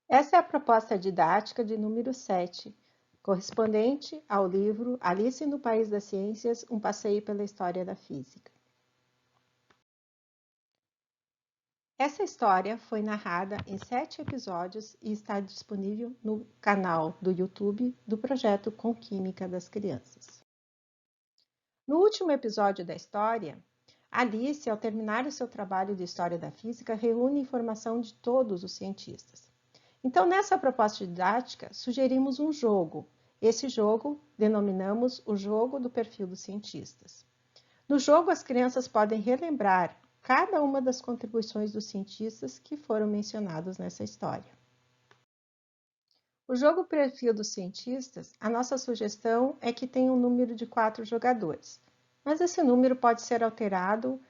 Essa é a proposta didática de número 7, correspondente ao livro Alice no País das Ciências, um passeio pela história da física. Essa história foi narrada em 7 episódios e está disponível no canal do YouTube do projeto Com Química das Crianças. No último episódio da história, Alice, ao terminar o seu trabalho de História da Física, reúne informação de todos os cientistas. Então, nessa proposta didática, sugerimos um jogo. Esse jogo denominamos o jogo do perfil dos cientistas. No jogo, as crianças podem relembrar cada uma das contribuições dos cientistas que foram mencionados nessa história. O jogo perfil dos cientistas, a nossa sugestão é que tenha um número de 4 jogadores, mas esse número pode ser alterado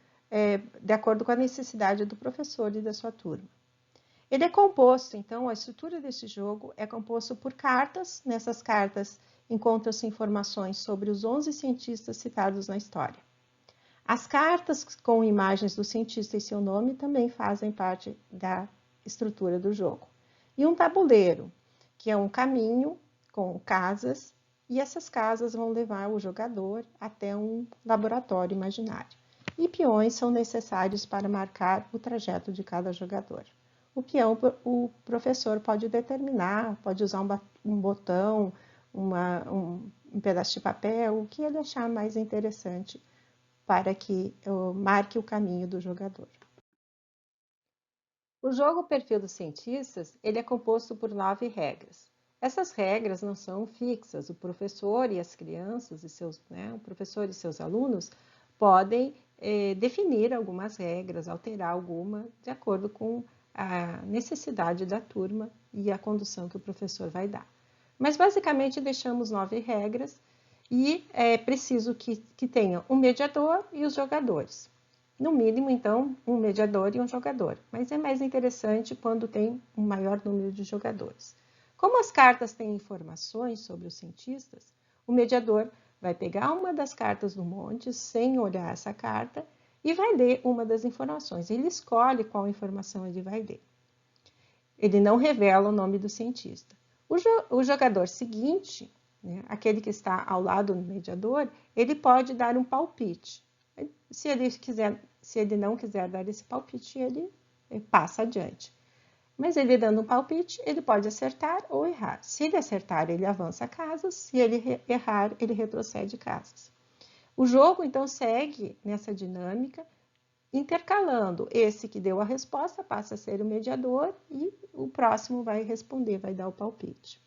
de acordo com a necessidade do professor e da sua turma. Ele é composto, então, a estrutura desse jogo é composto por cartas. Nessas cartas encontram-se informações sobre os 11 cientistas citados na história. As cartas com imagens do cientista e seu nome também fazem parte da estrutura do jogo. E um tabuleiro, que é um caminho com casas, e essas casas vão levar o jogador até um laboratório imaginário. E peões são necessários para marcar o trajeto de cada jogador. O peão, o professor pode determinar, pode usar um botão, um pedaço de papel, o que ele achar mais interessante para que marque o caminho do jogador. O jogo Perfil dos Cientistas, ele é composto por 9 regras. Essas regras não são fixas. O professor e as crianças, o professor e seus alunos podem definir algumas regras, alterar alguma, de acordo com a necessidade da turma e a condução que o professor vai dar. Mas, basicamente, deixamos 9 regras e é preciso que tenha um mediador e os jogadores. No mínimo, então, um mediador e um jogador, mas é mais interessante quando tem um maior número de jogadores. Como as cartas têm informações sobre os cientistas, o mediador vai pegar uma das cartas do monte sem olhar essa carta e vai ler uma das informações. Ele escolhe qual informação ele vai ler. Ele não revela o nome do cientista. O jogador seguinte, aquele que está ao lado do mediador, ele pode dar um palpite. Se ele não quiser dar esse palpite, ele passa adiante. Mas ele dando um palpite, ele pode acertar ou errar. Se ele acertar, ele avança casas. Se ele errar, ele retrocede casas. O jogo, então, segue nessa dinâmica, intercalando. Esse que deu a resposta passa a ser o mediador e o próximo vai responder, vai dar o palpite.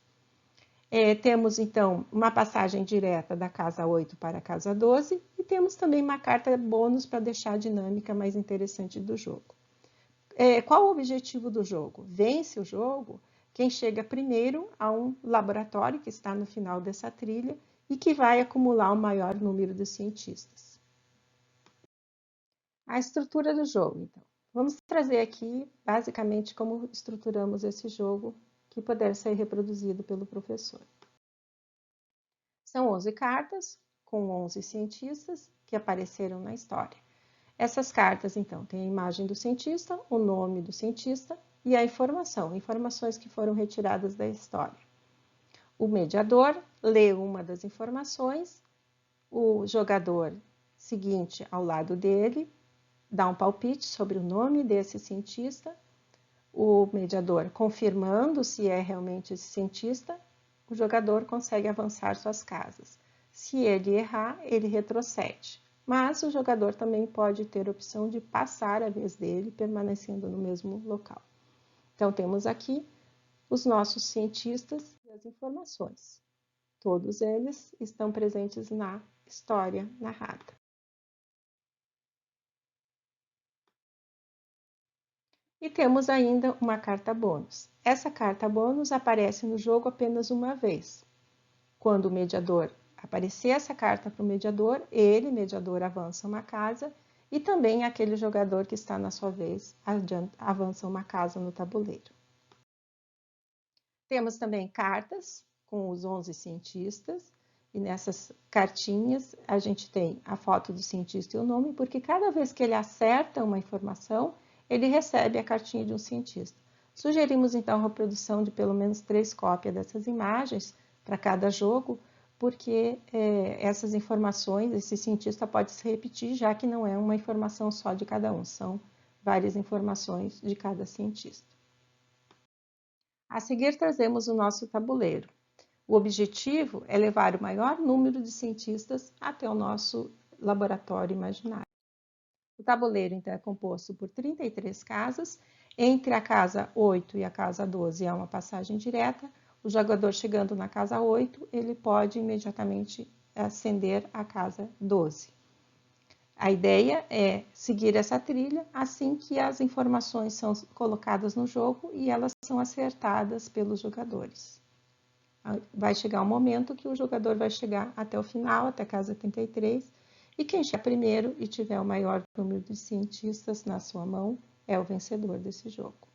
Temos, então, uma passagem direta da casa 8 para a casa 12 e temos também uma carta bônus para deixar a dinâmica mais interessante do jogo. Qual o objetivo do jogo? Vence o jogo quem chega primeiro a um laboratório que está no final dessa trilha e que vai acumular o maior número de cientistas. A estrutura do jogo, então. Vamos trazer aqui, basicamente, como estruturamos esse jogo que poder ser reproduzido pelo professor. São 11 cartas com 11 cientistas que apareceram na história. Essas cartas, então, têm a imagem do cientista, o nome do cientista e a informações que foram retiradas da história. O mediador lê uma das informações, o jogador seguinte ao lado dele dá um palpite sobre o nome desse cientista, o mediador confirmando se é realmente esse cientista, o jogador consegue avançar suas casas. Se ele errar, ele retrocede. Mas o jogador também pode ter a opção de passar a vez dele, permanecendo no mesmo local. Então, temos aqui os nossos cientistas e as informações. Todos eles estão presentes na história narrada. E temos ainda uma carta bônus. Essa carta bônus aparece no jogo apenas uma vez. Quando o mediador aparecer essa carta para o mediador, ele, mediador, avança uma casa e também aquele jogador que está na sua vez avança uma casa no tabuleiro. Temos também cartas com os 11 cientistas e nessas cartinhas a gente tem a foto do cientista e o nome, porque cada vez que ele acerta uma informação, ele recebe a cartinha de um cientista. Sugerimos então a reprodução de pelo menos 3 cópias dessas imagens para cada jogo, porque essas informações, esse cientista pode se repetir, já que não é uma informação só de cada um, são várias informações de cada cientista. A seguir, trazemos o nosso tabuleiro. O objetivo é levar o maior número de cientistas até o nosso laboratório imaginário. O tabuleiro, então, é composto por 33 casas. Entre a casa 8 e a casa 12 há uma passagem direta. O jogador chegando na casa 8, ele pode imediatamente ascender à casa 12. A ideia é seguir essa trilha assim que as informações são colocadas no jogo e elas são acertadas pelos jogadores. Vai chegar um momento que o jogador vai chegar até o final, até a casa 33, e quem chegar primeiro e tiver o maior número de cientistas na sua mão é o vencedor desse jogo.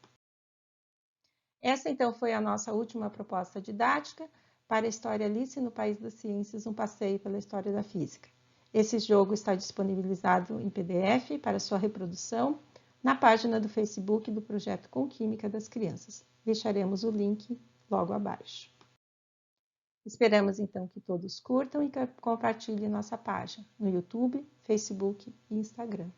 Essa, então, foi a nossa última proposta didática para a História Alice no País das Ciências, um passeio pela história da física. Esse jogo está disponibilizado em PDF para sua reprodução na página do Facebook do Projeto Com Química das Crianças. Deixaremos o link logo abaixo. Esperamos, então, que todos curtam e compartilhem nossa página no YouTube, Facebook e Instagram.